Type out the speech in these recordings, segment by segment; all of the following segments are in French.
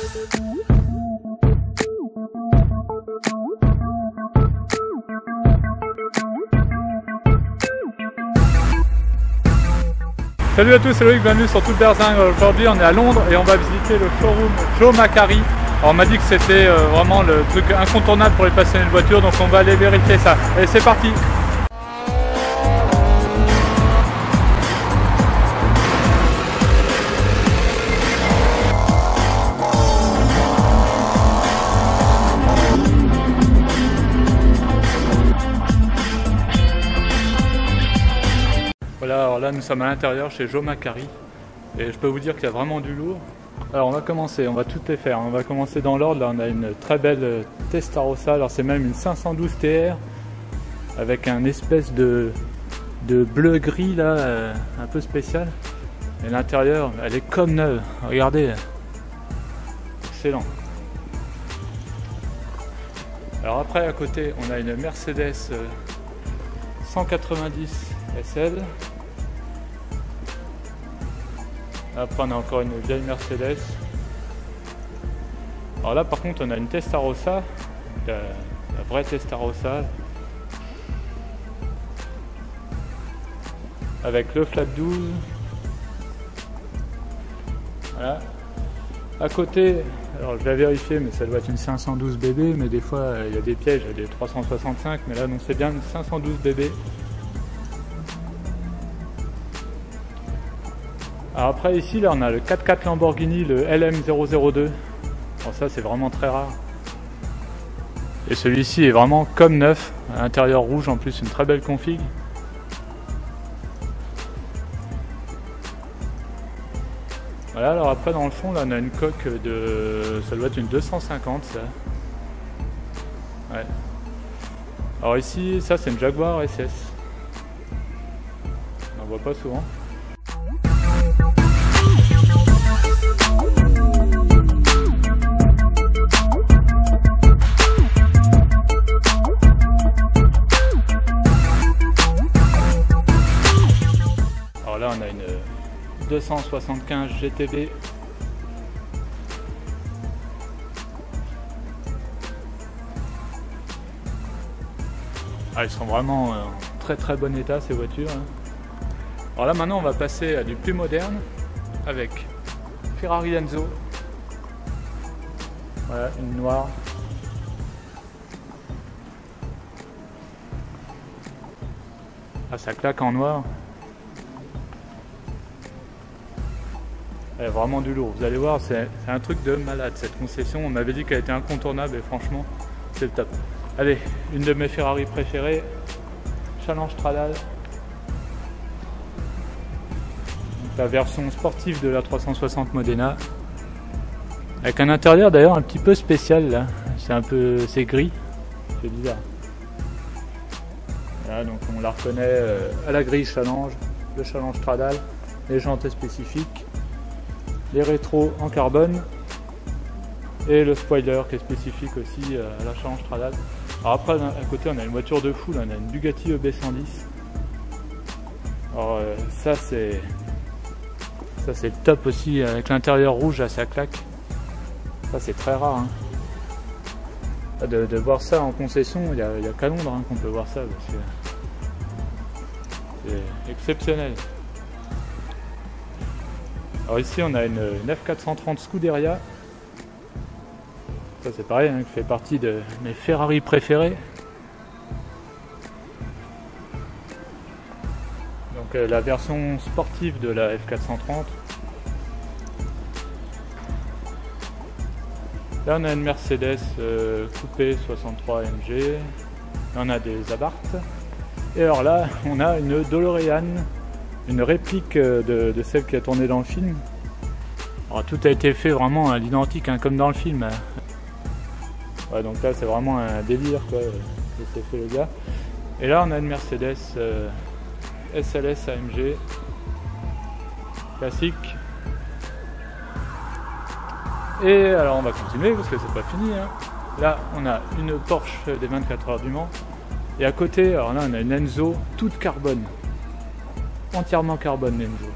Salut à tous, c'est Loïc, bienvenue sur Toute Berzingue. Aujourd'hui on est à Londres et on va visiter le showroom Joe Macari. Alors on m'a dit que c'était vraiment le truc incontournable pour les passionnés de voiture, donc on va aller vérifier ça. Allez, c'est parti! Voilà, alors là nous sommes à l'intérieur chez Joe Macari et je peux vous dire qu'il y a vraiment du lourd. Alors on va commencer, on va toutes les faire, on va commencer dans l'ordre. Là on a une très belle Testarossa, alors c'est même une 512 TR avec un espèce de bleu gris là, un peu spécial. Et l'intérieur elle est comme neuve, regardez, excellent. Alors après à côté on a une Mercedes 190 SL. Après on a encore une vieille Mercedes. Alors là par contre on a une Testarossa, la vraie Testarossa, avec le flap 12. Voilà. À côté, alors je vais vérifier mais ça doit être une 512 BB, mais des fois il y a des pièges, il y a des 365, mais là non, c'est bien une 512 BB. Alors après ici là on a le 4x4 Lamborghini, le LM002. Bon, ça c'est vraiment très rare. Et celui-ci est vraiment comme neuf, à l'intérieur rouge en plus, une très belle config. Voilà, alors après dans le fond là on a une coque de... ça doit être une 250 ça. Ouais. Alors ici ça c'est une Jaguar SS. On n'en voit pas souvent. Alors là on a une 275 GTB. Ah, ils sont vraiment en très bon état ces voitures. Alors là maintenant on va passer à du plus moderne avec Ferrari Enzo. Voilà, une noire. Ah, ça claque en noir. Elle a vraiment du lourd, vous allez voir, c'est un truc de malade cette concession. On m'avait dit qu'elle était incontournable et franchement c'est le top. Allez, une de mes Ferrari préférées, Challenge Stradale. La version sportive de la 360 Modena. Avec un intérieur d'ailleurs un petit peu spécial là. C'est gris, c'est bizarre. Voilà, donc on la reconnaît à la grille Challenge, le Challenge Stradale, les jantes spécifiques, les rétros en carbone et le spoiler qui est spécifique aussi à la Challenge Stradale. Alors après à côté on a une voiture de fou, là, on a une Bugatti EB110. Alors ça c'est le top aussi, avec l'intérieur rouge là, ça claque. Ça c'est très rare hein. De voir ça en concession, il y a qu'à Londres hein, qu'on peut voir ça, c'est exceptionnel. Alors ici on a une F430 Scuderia. Ça c'est pareil, hein, qui fait partie de mes Ferrari préférés. Donc la version sportive de la F430. Là on a une Mercedes coupée 63 MG. Là on a des Abarth. Et alors là on a une DeLorean, une réplique de celle qui a tourné dans le film. Alors tout a été fait vraiment à l'identique hein, comme dans le film. Ouais, donc là c'est vraiment un délire quoi, que s'est fait le gars. Et là on a une Mercedes SLS AMG classique. Et alors on va continuer parce que c'est pas fini hein. Là on a une Porsche des 24 heures du Mans. Et à côté, alors là on a une Enzo toute carbone. Entièrement carbone l'Enzo.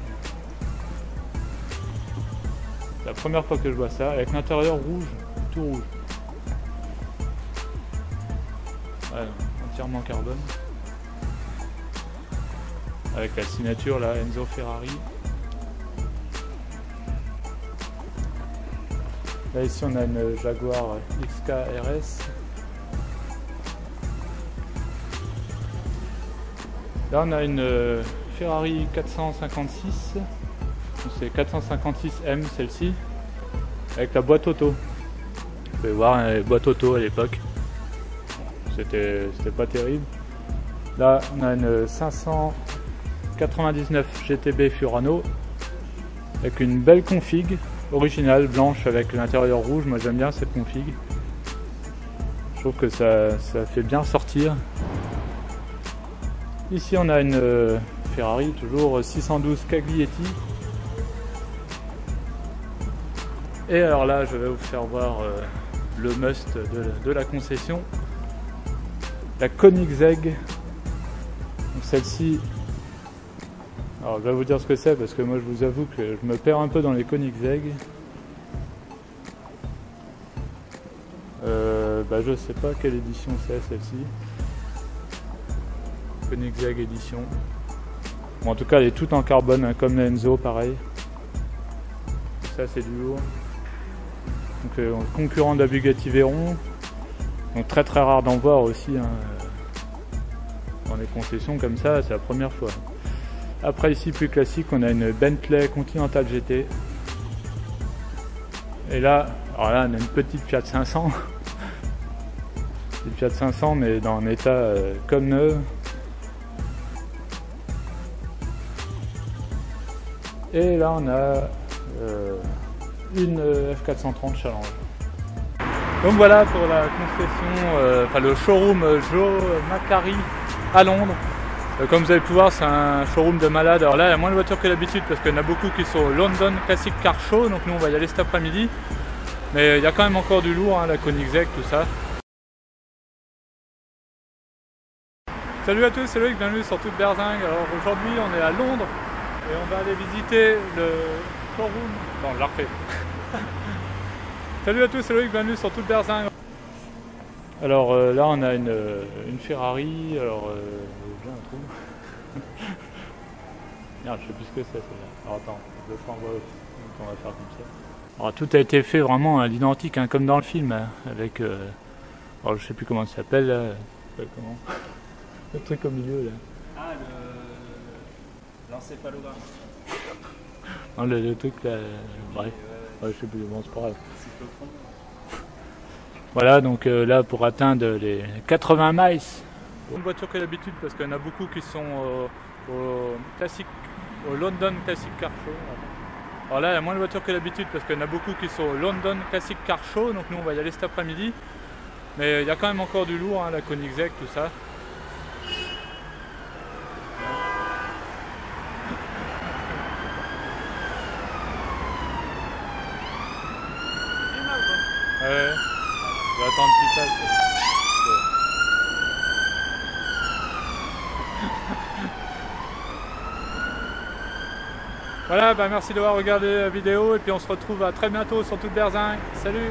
la première fois que je vois ça, avec l'intérieur rouge, tout rouge. Ouais, entièrement carbone. Avec la signature là, Enzo Ferrari. Là ici on a une Jaguar XK RS. Là on a une Ferrari 456. C'est 456M celle-ci. Avec la boîte auto. Vous pouvez voir la boîte auto à l'époque. C'était pas terrible. Là on a une 599 GTB Furano. Avec une belle config. Originale, blanche avec l'intérieur rouge, moi j'aime bien cette config. Je trouve que ça fait bien sortir. Ici on a une Ferrari, toujours 612 Caglietti. Et alors là je vais vous faire voir le must de la concession. La Koenigsegg. Celle-ci, alors je vais vous dire ce que c'est parce que moi je vous avoue que je me perds un peu dans les Koenigsegg. Je sais pas quelle édition c'est celle-ci. Koenigsegg édition. Bon, en tout cas elle est toute en carbone hein, comme la Enzo pareil. Ça c'est du lourd. Donc concurrent de la Bugatti Veyron. Donc très rare d'en voir aussi hein, dans les concessions comme ça, c'est la première fois. Après ici plus classique on a une Bentley Continental GT. Et là, alors là on a une petite Fiat 500. Une Fiat 500 mais dans un état comme neuf. Et là on a une F430 Challenge. Donc voilà pour la concession, enfin le showroom Joe Macari à Londres. Comme vous avez pu voir, c'est un showroom de malade. Alors là, il y a moins de voitures que d'habitude parce qu'il y en a beaucoup qui sont au London Classic Car Show. Donc nous, on va y aller cet après-midi. Mais il y a quand même encore du lourd, hein, la Koenigsegg, tout ça. Salut à tous, c'est Loïc, bienvenue sur Toute Berzingue. Alors aujourd'hui, on est à Londres et on va aller visiter le showroom. Non, je la refais. Salut à tous, c'est Loïc, bienvenue sur Toute Berzingue. Alors là, on a une Ferrari. Alors, j'ai un trou. Merde, je sais plus ce que c'est celle-là. Alors attends, je le ferai en voix haute. Donc on va faire comme ça. Alors tout a été fait vraiment à l'identique, hein, comme dans le film, hein, avec. Alors je sais plus comment ça s'appelle là. Comment le truc au milieu là. Ah, l'encéphalogramme. Non, le truc là. Bref, ouais, je sais plus, bon, c'est pas grave. Voilà, donc là pour atteindre les 80 miles. Une voiture que d'habitude parce qu'il y en a beaucoup qui sont au London Classic Car Show. Alors là, il y a moins de voitures que d'habitude parce qu'il y en a beaucoup qui sont au London Classic Car Show. Donc nous, on va y aller cet après-midi. Mais il y a quand même encore du lourd, hein, la Koenigsegg, tout ça. Ouais, je vais attendre petit ça. Voilà, bah merci d'avoir regardé la vidéo et puis on se retrouve à très bientôt sur Toute Berzingue. Salut!